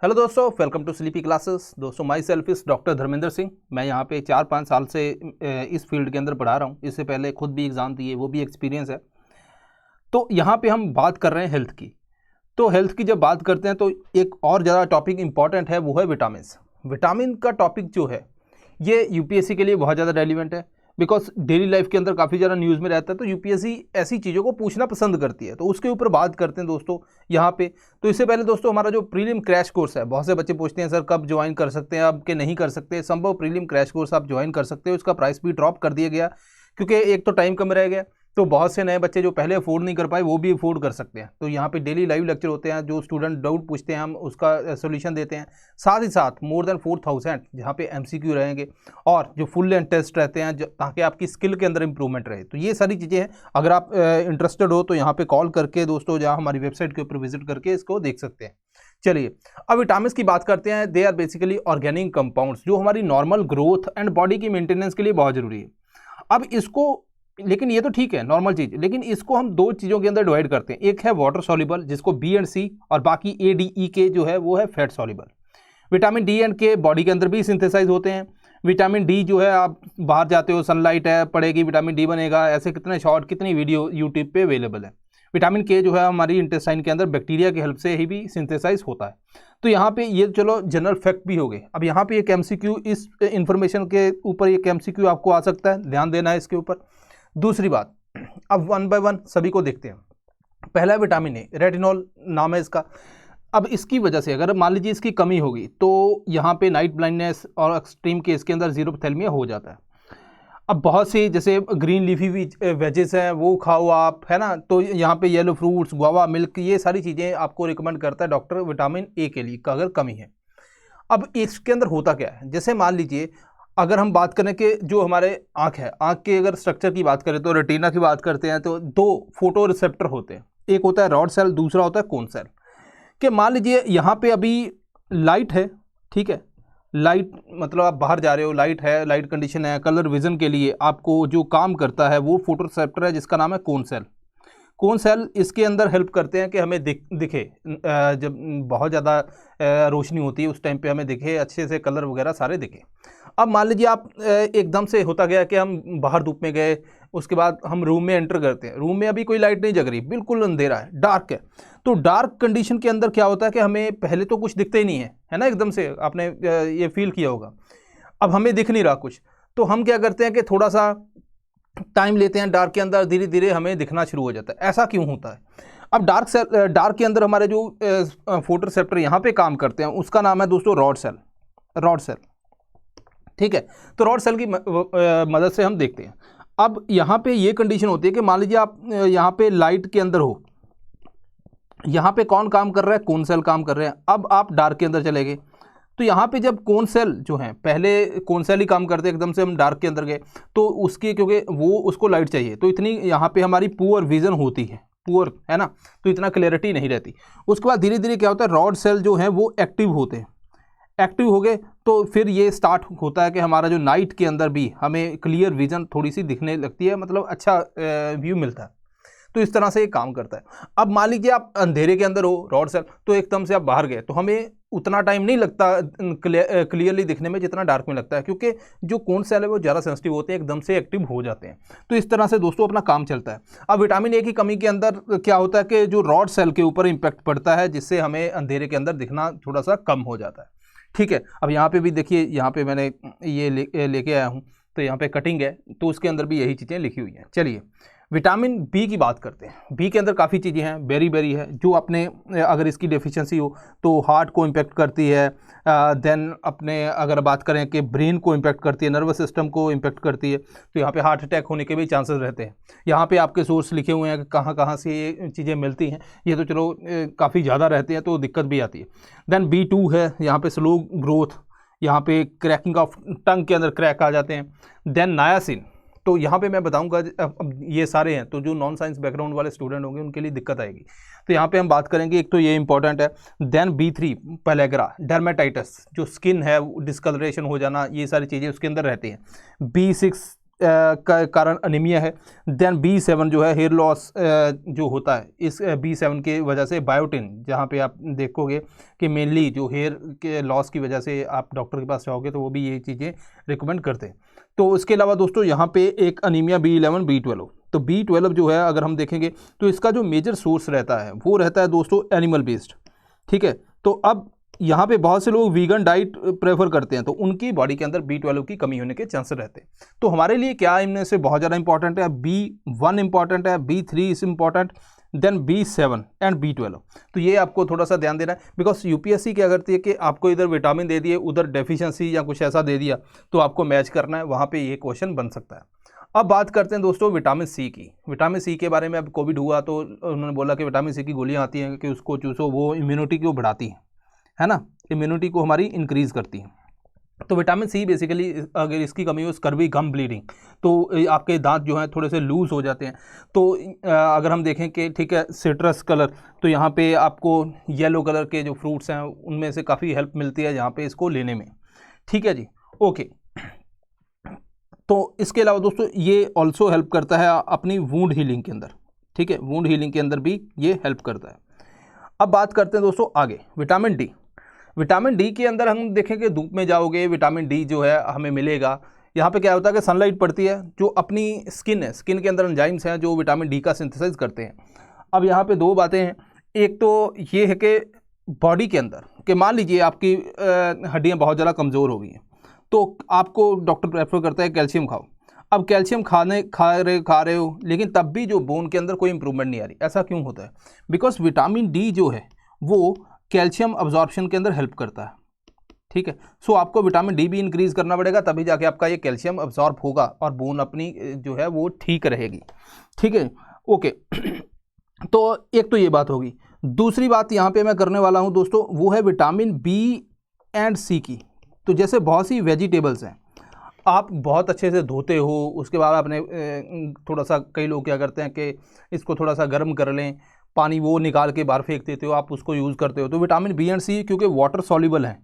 Hello दोस्तों, welcome to sleepy classes. दोस्तों, myself is doctor Dharmendra Singh. मैं यहाँ पे 4-5 साल से इस फील्ड के अंदर पढ़ा रहा हूँ। इससे पहले खुद भी एग्ज़ाम दिए, वो भी एक्सपीरियंस है। तो यहाँ पे हम बात कर रहे हैं हेल्थ की। तो हेल्थ की जब बात करते हैं तो एक और ज़्यादा टॉपिक इंपॉर्टेंट है, वो है विटामिन। विटामिन का टॉपिक जो है ये यूपीएससी के लिए बहुत ज़्यादा रेलिवेंट है, बिकॉज डेली लाइफ के अंदर काफ़ी ज़्यादा न्यूज़ में रहता है। तो यूपीएससी ऐसी चीज़ों को पूछना पसंद करती है, तो उसके ऊपर बात करते हैं दोस्तों यहाँ पे। तो इससे पहले दोस्तों, हमारा जो प्रीलिम क्रैश कोर्स है, बहुत से बच्चे पूछते हैं सर कब ज्वाइन कर सकते हैं, अब के नहीं कर सकते। संभव प्रीलिम क्रैश कोर्स आप ज्वाइन कर सकते हो। इसका प्राइस भी ड्रॉप कर दिया गया क्योंकि एक तो टाइम कम रह गया, तो बहुत से नए बच्चे जो पहले अफोर्ड नहीं कर पाए वो भी अफोर्ड कर सकते हैं। तो यहाँ पे डेली लाइव लेक्चर होते हैं, जो स्टूडेंट डाउट पूछते हैं हम उसका सोल्यूशन देते हैं। साथ ही साथ मोर देन 4000 जहाँ पे एमसीक्यू रहेंगे और जो फुल लेंथ टेस्ट रहते हैं, ताकि आपकी स्किल के अंदर इंप्रूवमेंट रहे। तो ये सारी चीज़ें हैं। अगर आप इंटरेस्टेड हो तो यहाँ पे कॉल करके दोस्तों, जहाँ हमारी वेबसाइट के ऊपर विजिट करके इसको देख सकते हैं। चलिए, अब विटामिन्स की बात करते हैं। They are basically organic compounds जो हमारी नॉर्मल ग्रोथ एंड बॉडी की मेंटेनेंस के लिए बहुत जरूरी है। अब इसको, लेकिन ये तो ठीक है नॉर्मल चीज़, लेकिन इसको हम दो चीज़ों के अंदर डिवाइड करते हैं। एक है वाटर सॉल्युबल जिसको बी एंड सी, और बाकी ए डी ई के जो है वो है fat soluble. Vitamin D and के बॉडी के अंदर भी सिंथेसाइज होते हैं। विटामिन डी जो है, आप बाहर जाते हो, सनलाइट है पड़ेगी, विटामिन डी बनेगा। ऐसे कितने शॉर्ट, कितनी वीडियो यूट्यूब पे अवेलेबल है। विटामिन के जो है हमारी इंटेस्टाइन के अंदर बैक्टीरिया की हेल्प से ही भी सिंथेसाइज होता है। तो यहाँ पे ये चलो जनरल फैक्ट भी हो गए। अब यहाँ पे एक एमसीक्यू, इस इंफॉर्मेशन के ऊपर एक एमसीक्यू आपको आ सकता है, ध्यान देना है इसके ऊपर। दूसरी बात, अब वन बाय वन सभी को देखते हैं। पहला विटामिन ए, रेटिनॉल नाम है इसका। अब इसकी वजह से अगर मान लीजिए इसकी कमी होगी तो यहाँ पे नाइट ब्लाइंडनेस और एक्सट्रीम केस के अंदर जीरोपथैल्मिया हो जाता है। अब बहुत सी जैसे ग्रीन लीफी वेजेस हैं वो खाओ आप, है ना। तो यहाँ पे येलो फ्रूट्स, गुआवा, मिल्क, ये सारी चीज़ें आपको रिकमेंड करता है डॉक्टर विटामिन ए के लिए अगर कमी है। अब इसके अंदर होता क्या है, जैसे मान लीजिए अगर हम बात करें कि जो हमारे आँख है, आँख के अगर स्ट्रक्चर की बात करें तो रेटिना की बात करते हैं तो दो फोटो रिसेप्टर होते हैं। एक होता है रॉड सेल, दूसरा होता है कोन सेल। कि मान लीजिए यहाँ पे अभी लाइट है, ठीक है, लाइट मतलब आप बाहर जा रहे हो, लाइट है, लाइट कंडीशन है, कलर विजन के लिए आपको जो काम करता है वो फोटो रिसेप्टर है जिसका नाम है कोन सेल। कोन सेल इसके अंदर हेल्प करते हैं कि हमें दिखे, जब बहुत ज़्यादा रोशनी होती है उस टाइम पे हमें दिखे अच्छे से, कलर वगैरह सारे दिखे। अब मान लीजिए आप एकदम से होता गया कि हम बाहर धूप में गए, उसके बाद हम रूम में एंटर करते हैं, रूम में अभी कोई लाइट नहीं जग रही, बिल्कुल अंधेरा है, डार्क है। तो डार्क कंडीशन के अंदर क्या होता है कि हमें पहले तो कुछ दिखता ही नहीं है ना, एकदम से आपने ये फील किया होगा। अब हमें दिख नहीं रहा कुछ, तो हम क्या करते हैं कि थोड़ा सा टाइम लेते हैं डार्क के अंदर, धीरे धीरे हमें दिखना शुरू हो जाता है। ऐसा क्यों होता है? अब डार्क के अंदर हमारे जो फोटो रिसेप्टर यहाँ पे काम करते हैं उसका नाम है दोस्तों रॉड सेल। रॉड सेल, ठीक है। तो रॉड सेल की मदद से हम देखते हैं। अब यहाँ पे ये कंडीशन होती है कि मान लीजिए आप यहाँ पे लाइट के अंदर हो, यहाँ पे कौन काम कर रहा है? कोन सेल काम कर रहे हैं। अब आप डार्क के अंदर चले गए, तो यहाँ पे जब कोन सेल जो है, पहले कोन सेल ही काम करते, एकदम से हम डार्क के अंदर गए तो उसकी, क्योंकि वो उसको लाइट चाहिए, तो इतनी यहाँ पे हमारी पुअर विजन होती है, पुअर, है ना, तो इतना क्लैरिटी नहीं रहती। उसके बाद धीरे धीरे क्या होता है, रॉड सेल जो है वो एक्टिव होते हैं। एक्टिव हो गए तो फिर ये स्टार्ट होता है कि हमारा जो नाइट के अंदर भी हमें क्लियर विजन थोड़ी सी दिखने लगती है, मतलब अच्छा व्यू मिलता है। तो इस तरह से ये काम करता है। अब मान लीजिए आप अंधेरे के अंदर हो, रॉड सेल, तो एकदम से आप बाहर गए तो हमें उतना टाइम नहीं लगता क्लियरली दिखने में जितना डार्क में लगता है, क्योंकि जो कोन सेल है वो ज़्यादा सेंसिटिव होते हैं, एकदम से एक्टिव हो जाते हैं। तो इस तरह से दोस्तों अपना काम चलता है। अब विटामिन ए की कमी के अंदर क्या होता है कि जो रॉड सेल के ऊपर इम्पैक्ट पड़ता है, जिससे हमें अंधेरे के अंदर दिखना थोड़ा सा कम हो जाता है, ठीक है। अब यहाँ पे भी देखिए, यहाँ पे मैंने ये लेके आया हूँ, तो यहाँ पे कटिंग है, तो उसके अंदर भी यही चीज़ें लिखी हुई हैं। चलिए, विटामिन बी की बात करते हैं। बी के अंदर काफ़ी चीज़ें हैं, बेरी है, जो अपने अगर इसकी डेफिशिएंसी हो तो हार्ट को इम्पेक्ट करती है। देन अपने अगर बात करें कि ब्रेन को इम्पेक्ट करती है, नर्वस सिस्टम को इम्पेक्ट करती है, तो यहाँ पे हार्ट अटैक होने के भी चांसेस रहते हैं। यहाँ पे आपके सोर्स लिखे हुए हैं कि कहाँ कहाँ से ये चीज़ें मिलती हैं। ये तो चलो काफ़ी ज़्यादा रहते हैं तो दिक्कत भी आती है। देन B2 है, यहाँ पे स्लो ग्रोथ, यहाँ पे क्रैकिंग ऑफ टंग के अंदर क्रैक आ जाते हैं। देन नायासिन, तो यहाँ पे मैं बताऊंगा, अब ये सारे हैं तो जो नॉन साइंस बैकग्राउंड वाले स्टूडेंट होंगे उनके लिए दिक्कत आएगी। तो यहाँ पे हम बात करेंगे, एक तो ये इंपॉर्टेंट है। देन B3 पेलेग्रा, डर्मेटाइटिस, जो स्किन है डिस्कलरेशन हो जाना, ये सारी चीज़ें उसके अंदर रहती हैं। B6 कारण अनीमिया है। देन B7 जो है हेयर लॉस जो होता है, इस B7 के वजह से बायोटिन, जहाँ पे आप देखोगे कि मेनली जो हेयर के लॉस की वजह से आप डॉक्टर के पास जाओगे तो वो भी ये चीज़ें रिकमेंड करते हैं। तो उसके अलावा दोस्तों यहाँ पे एक अनीमिया B11 B12, तो B12 जो है अगर हम देखेंगे तो इसका जो मेजर सोर्स रहता है वो रहता है दोस्तों एनिमल बेस्ड, ठीक है। तो अब यहाँ पे बहुत से लोग वीगन डाइट प्रेफर करते हैं, तो उनकी बॉडी के अंदर B12 की कमी होने के चांसेस रहते हैं। तो हमारे लिए क्या इनमें से बहुत ज़्यादा इंपॉर्टेंट है, B1 इंपॉर्टेंट है, B3 is important, then B7 and B12। तो ये आपको थोड़ा सा ध्यान देना है, बिकॉज यूपीएससी क्या करती है कि आपको इधर विटामिन दे दिए, उधर डेफिशिएंसी या कुछ ऐसा दे दिया, तो आपको मैच करना है, वहाँ पे ये क्वेश्चन बन सकता है। अब बात करते हैं दोस्तों विटामिन सी की। विटामिन सी के बारे में अब कोविड हुआ तो उन्होंने बोला कि विटामिन सी की गोलियाँ आती हैं कि उसको चूसो, वो इम्यूनिटी को बढ़ाती है ना, इम्यूनिटी को हमारी इंक्रीज़ करती है। तो विटामिन सी बेसिकली अगर इसकी कमी हो, स्कर्वी, गम ब्लीडिंग, तो आपके दांत जो हैं थोड़े से लूज़ हो जाते हैं। तो अगर हम देखें कि ठीक है सिट्रस कलर, तो यहाँ पे आपको येलो कलर के जो फ्रूट्स हैं उनमें से काफ़ी हेल्प मिलती है यहाँ पे इसको लेने में, ठीक है जी, ओके। तो इसके अलावा दोस्तों ये ऑल्सो हेल्प करता है अपनी वूंड हीलिंग के अंदर, ठीक है, वूंड हीलिंग के अंदर भी ये हेल्प करता है। अब बात करते हैं दोस्तों आगे विटामिन डी। विटामिन डी के अंदर हम देखेंगे धूप में जाओगे विटामिन डी जो है हमें मिलेगा। यहाँ पे क्या होता है कि सनलाइट पड़ती है, जो अपनी स्किन है, स्किन के अंदर एंजाइम्स हैं जो विटामिन डी का सिंथेसाइज करते हैं। अब यहाँ पे दो बातें हैं, एक तो ये है कि बॉडी के अंदर कि मान लीजिए आपकी हड्डियाँ बहुत ज़्यादा कमज़ोर हो गई हैं, तो आपको डॉक्टर प्रेफर करता है कैल्शियम खाओ। अब कैल्शियम खा रहे हो, लेकिन तब भी जो बोन के अंदर कोई इंप्रूवमेंट नहीं आ रही। ऐसा क्यों होता है? बिकॉज विटामिन डी जो है वो कैल्शियम अब्जॉर्प्शन के अंदर हेल्प करता है, ठीक है। सो आपको विटामिन डी भी इंक्रीज़ करना पड़ेगा, तभी जाके आपका ये कैल्शियम अब्जॉर्ब होगा और बोन अपनी जो है वो ठीक रहेगी, ठीक है, ओके। तो एक तो ये बात होगी। दूसरी बात यहाँ पे मैं करने वाला हूँ दोस्तों, वो है विटामिन बी एंड सी की। तो जैसे बहुत सी वेजिटेबल्स हैं, आप बहुत अच्छे से धोते हो, उसके बाद आपने थोड़ा सा, कई लोग क्या करते हैं कि इसको थोड़ा सा गर्म कर लें, पानी वो निकाल के बाहर फेंक देते हो, आप उसको यूज़ करते हो। तो विटामिन बी एंड सी क्योंकि वाटर सॉल्युबल हैं,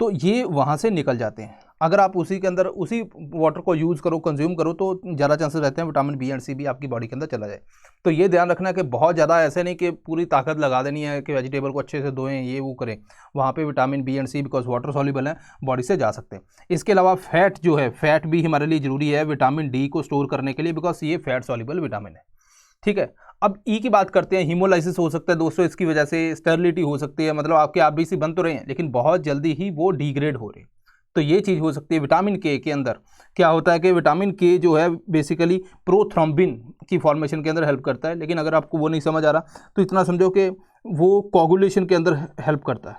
तो ये वहाँ से निकल जाते हैं। अगर आप उसी के अंदर उसी वाटर को यूज़ करो, कंज्यूम करो, तो ज़्यादा चांसेस रहते हैं विटामिन बी एंड सी भी आपकी बॉडी के अंदर चला जाए। तो ये ध्यान रखना कि बहुत ज़्यादा ऐसे नहीं कि पूरी ताकत लगा देनी है कि वेजिटेबल को अच्छे से धोएं, ये वो करें। वहाँ पे vitamin b and c because water soluble है, बॉडी से जा सकते हैं। इसके अलावा फैट जो है, फैट भी हमारे लिए ज़रूरी है विटामिन डी को स्टोर करने के लिए, बिकॉज ये फैट सॉल्युबल विटामिन है, ठीक है। अब ई की बात करते हैं। हीमोलाइसिस हो सकता है दोस्तों इसकी वजह से, स्टेरिलिटी हो सकती है, मतलब आपके आरबीसी बन तो रहे हैं लेकिन बहुत जल्दी ही वो डिग्रेड हो रहे हैं, तो ये चीज़ हो सकती है। विटामिन के अंदर क्या होता है कि विटामिन के जो है बेसिकली प्रोथ्रोम्बिन की फॉर्मेशन के अंदर हेल्प करता है, लेकिन अगर आपको वो नहीं समझ आ रहा तो इतना समझो कि वो कोगुलेशन के अंदर हेल्प करता है,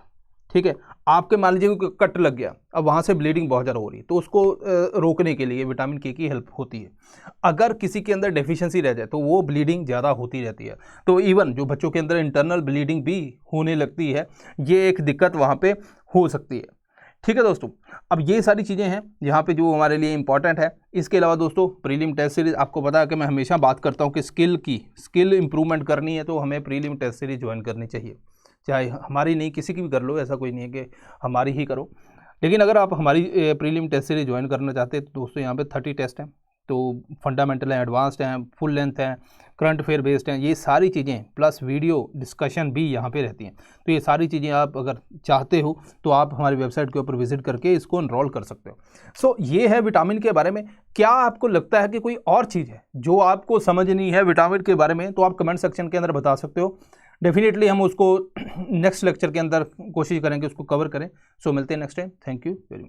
ठीक है। आपके मान लीजिए कोई कट लग गया, अब वहाँ से ब्लीडिंग बहुत ज़्यादा हो रही है, तो उसको रोकने के लिए विटामिन के की हेल्प होती है। अगर किसी के अंदर डेफिशिएंसी रह जाए तो वो ब्लीडिंग ज़्यादा होती रहती है, तो इवन जो बच्चों के अंदर इंटरनल ब्लीडिंग भी होने लगती है, ये एक दिक्कत वहाँ पे हो सकती है, ठीक है दोस्तों। अब ये सारी चीज़ें हैं यहाँ पे जो हमारे लिए इंपॉर्टेंट है। इसके अलावा दोस्तों प्रीलिम टेस्ट सीरीज़, आपको पता है कि मैं हमेशा बात करता हूँ कि स्किल इंप्रूवमेंट करनी है तो हमें प्रीलिम टेस्ट सीरीज़ ज्वाइन करनी चाहिए, चाहे हमारी नहीं किसी की भी कर लो, ऐसा कोई नहीं है कि हमारी ही करो। लेकिन अगर आप हमारी प्रीलिम टेस्ट सीरीज ज्वाइन करना चाहते हैं तो दोस्तों यहाँ पे 30 टेस्ट हैं, तो फंडामेंटल हैं, एडवांस्ड हैं, फुल लेंथ हैं, करंट अफेयर बेस्ड हैं, ये सारी चीज़ें प्लस वीडियो डिस्कशन भी यहाँ पे रहती हैं। तो ये सारी चीज़ें आप अगर चाहते हो तो आप हमारी वेबसाइट के ऊपर विजिट करके इसको एनरोल कर सकते हो। सो ये है विटामिन के बारे में। क्या आपको लगता है कि कोई और चीज़ है जो आपको समझ नहीं है विटामिन के बारे में, तो आप कमेंट सेक्शन के अंदर बता सकते हो। डेफिनेटली हम उसको नेक्स्ट लेक्चर के अंदर कोशिश करेंगे उसको कवर करें। सो मिलते हैं next time. Thank you very much.